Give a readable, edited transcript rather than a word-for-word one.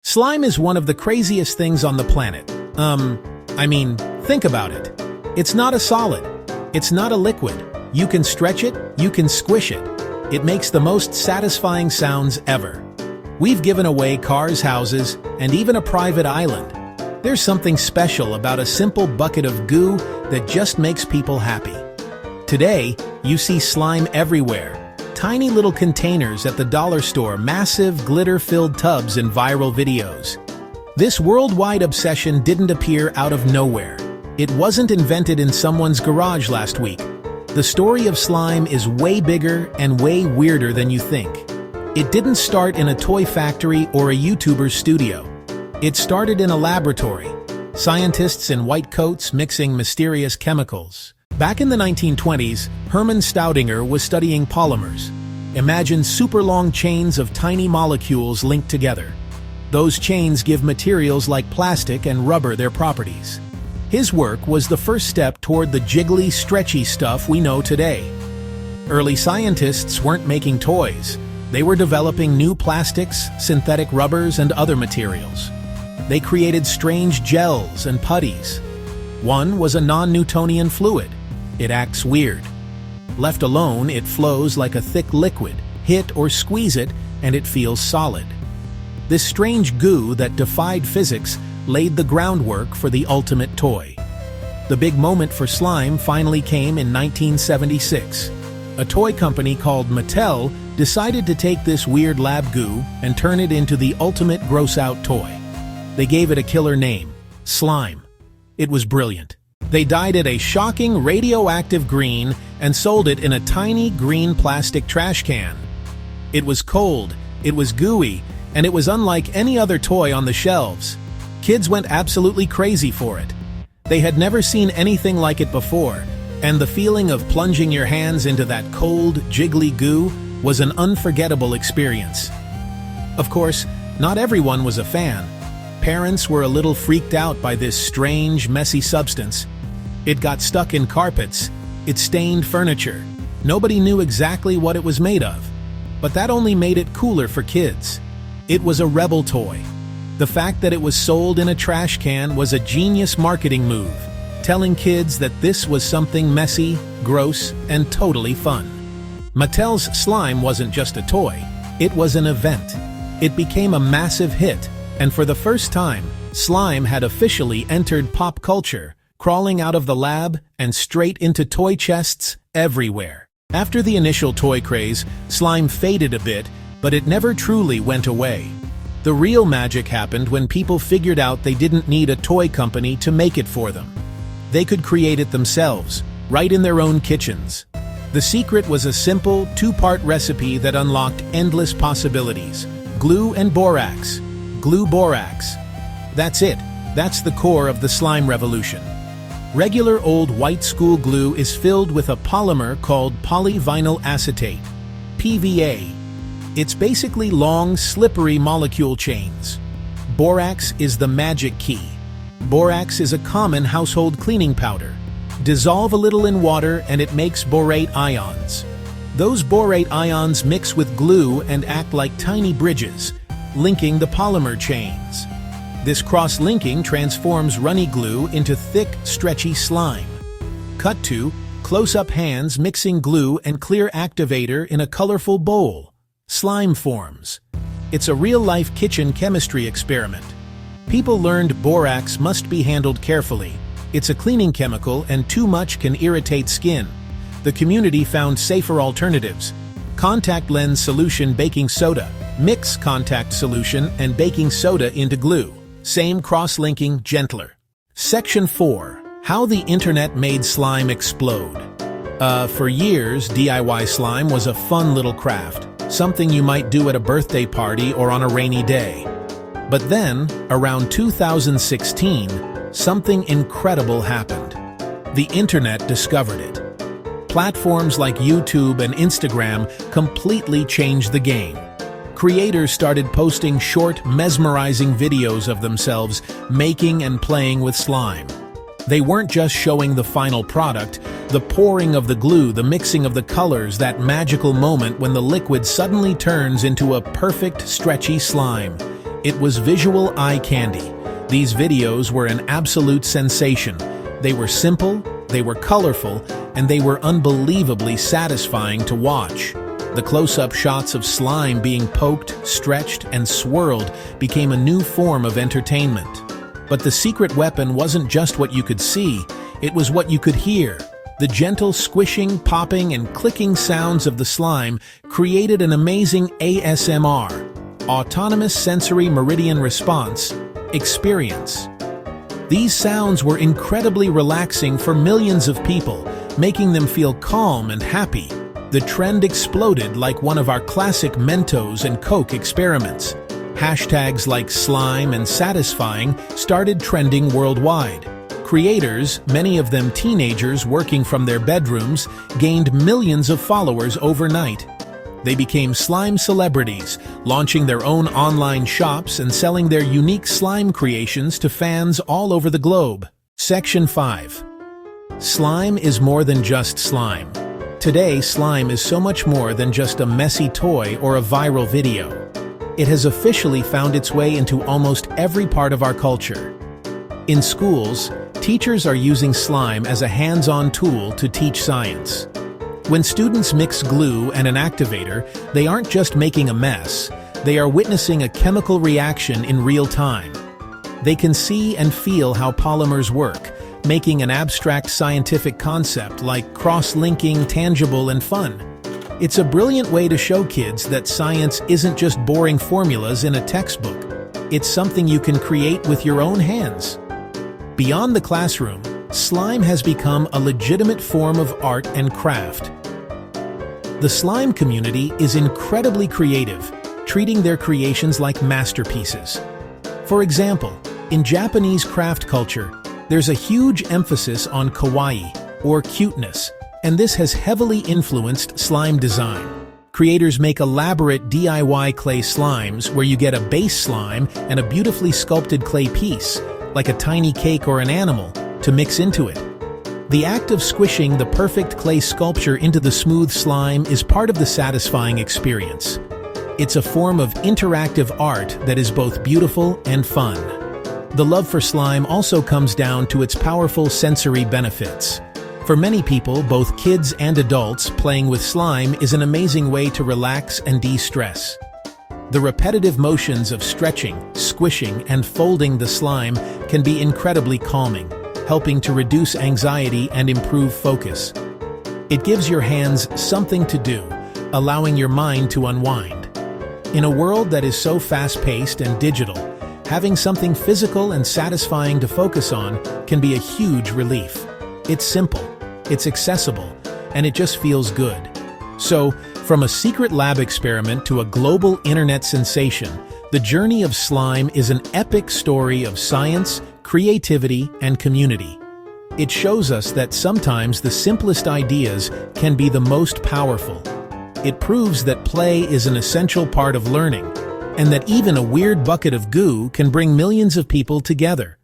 Slime is one of the craziest things on the planet. Think about it. It's not a solid. It's not a liquid. You can stretch it, you can squish it. It makes the most satisfying sounds ever. We've given away cars, houses, and even a private island. There's something special about a simple bucket of goo that just makes people happy. Today, you see slime everywhere. Tiny little containers at the dollar store, massive glitter-filled tubs, and viral videos. This worldwide obsession didn't appear out of nowhere. It wasn't invented in someone's garage last week. The story of slime is way bigger and way weirder than you think. It didn't start in a toy factory or a YouTuber's studio. It started in a laboratory. Scientists in white coats mixing mysterious chemicals. Back in the 1920s, Hermann Staudinger was studying polymers. Imagine super long chains of tiny molecules linked together. Those chains give materials like plastic and rubber their properties. His work was the first step toward the jiggly, stretchy stuff we know today. Early scientists weren't making toys. They were developing new plastics, synthetic rubbers, and other materials. They created strange gels and putties. One was a non-Newtonian fluid. It acts weird. Left alone, it flows like a thick liquid. Hit or squeeze it, and it feels solid. This strange goo that defied physics laid the groundwork for the ultimate toy. The big moment for slime finally came in 1976. A toy company called Mattel decided to take this weird lab goo and turn it into the ultimate gross-out toy. They gave it a killer name, slime. It was brilliant. They dyed it a shocking radioactive green and sold it in a tiny green plastic trash can. It was cold, it was gooey, and it was unlike any other toy on the shelves. Kids went absolutely crazy for it. They had never seen anything like it before, and the feeling of plunging your hands into that cold, jiggly goo was an unforgettable experience. Of course, not everyone was a fan. Parents were a little freaked out by this strange, messy substance. It got stuck in carpets. It stained furniture. Nobody knew exactly what it was made of. But that only made it cooler for kids. It was a rebel toy. The fact that it was sold in a trash can was a genius marketing move, telling kids that this was something messy, gross, and totally fun. Mattel's slime wasn't just a toy. It was an event. It became a massive hit, and for the first time, slime had officially entered pop culture, crawling out of the lab and straight into toy chests everywhere. After the initial toy craze, slime faded a bit, but it never truly went away. The real magic happened when people figured out they didn't need a toy company to make it for them. They could create it themselves, right in their own kitchens. The secret was a simple, two-part recipe that unlocked endless possibilities. Glue and borax. Glue borax. That's it. That's the core of the slime revolution. Regular old white school glue is filled with a polymer called polyvinyl acetate, PVA. It's basically long, slippery molecule chains. Borax is the magic key. Borax is a common household cleaning powder. Dissolve a little in water and it makes borate ions. Those borate ions mix with glue and act like tiny bridges, linking the polymer chains. This cross-linking transforms runny glue into thick, stretchy slime. Cut to close-up hands mixing glue and clear activator in a colorful bowl. Slime forms. It's a real-life kitchen chemistry experiment. People learned borax must be handled carefully. It's a cleaning chemical and too much can irritate skin. The community found safer alternatives. Contact lens solution baking soda. Mix contact solution and baking soda into glue. Same cross-linking, gentler. Section 4. How the internet made slime explode. For years, DIY slime was a fun little craft, something you might do at a birthday party or on a rainy day. But then, around 2016, something incredible happened. The internet discovered it. Platforms like YouTube and Instagram completely changed the game. Creators started posting short, mesmerizing videos of themselves making and playing with slime. They weren't just showing the final product, the pouring of the glue, the mixing of the colors, that magical moment when the liquid suddenly turns into a perfect, stretchy slime. It was visual eye candy. These videos were an absolute sensation. They were simple, they were colorful, and they were unbelievably satisfying to watch. The close-up shots of slime being poked, stretched, and swirled became a new form of entertainment. But the secret weapon wasn't just what you could see, it was what you could hear. The gentle squishing, popping, and clicking sounds of the slime created an amazing ASMR, Autonomous Sensory Meridian Response, experience. These sounds were incredibly relaxing for millions of people, making them feel calm and happy. The trend exploded like one of our classic Mentos and Coke experiments. Hashtags like slime and satisfying started trending worldwide. Creators, many of them teenagers working from their bedrooms, gained millions of followers overnight. They became slime celebrities, launching their own online shops and selling their unique slime creations to fans all over the globe. Section 5. Slime is more than just slime. Today, slime is so much more than just a messy toy or a viral video. It has officially found its way into almost every part of our culture. In schools, teachers are using slime as a hands-on tool to teach science. When students mix glue and an activator, they aren't just making a mess, they are witnessing a chemical reaction in real time. They can see and feel how polymers work, making an abstract scientific concept like cross-linking tangible and fun. It's a brilliant way to show kids that science isn't just boring formulas in a textbook. It's something you can create with your own hands. Beyond the classroom, slime has become a legitimate form of art and craft. The slime community is incredibly creative, treating their creations like masterpieces. For example, in Japanese craft culture, there's a huge emphasis on kawaii, or cuteness, and this has heavily influenced slime design. Creators make elaborate DIY clay slimes where you get a base slime and a beautifully sculpted clay piece, like a tiny cake or an animal, to mix into it. The act of squishing the perfect clay sculpture into the smooth slime is part of the satisfying experience. It's a form of interactive art that is both beautiful and fun. The love for slime also comes down to its powerful sensory benefits. For many people, both kids and adults, playing with slime is an amazing way to relax and de-stress. The repetitive motions of stretching, squishing, and folding the slime can be incredibly calming, helping to reduce anxiety and improve focus. It gives your hands something to do, allowing your mind to unwind. In a world that is so fast-paced and digital, having something physical and satisfying to focus on can be a huge relief. It's simple, it's accessible, and it just feels good. So, from a secret lab experiment to a global internet sensation, the journey of slime is an epic story of science, creativity, and community. It shows us that sometimes the simplest ideas can be the most powerful. It proves that play is an essential part of learning, and that even a weird bucket of goo can bring millions of people together.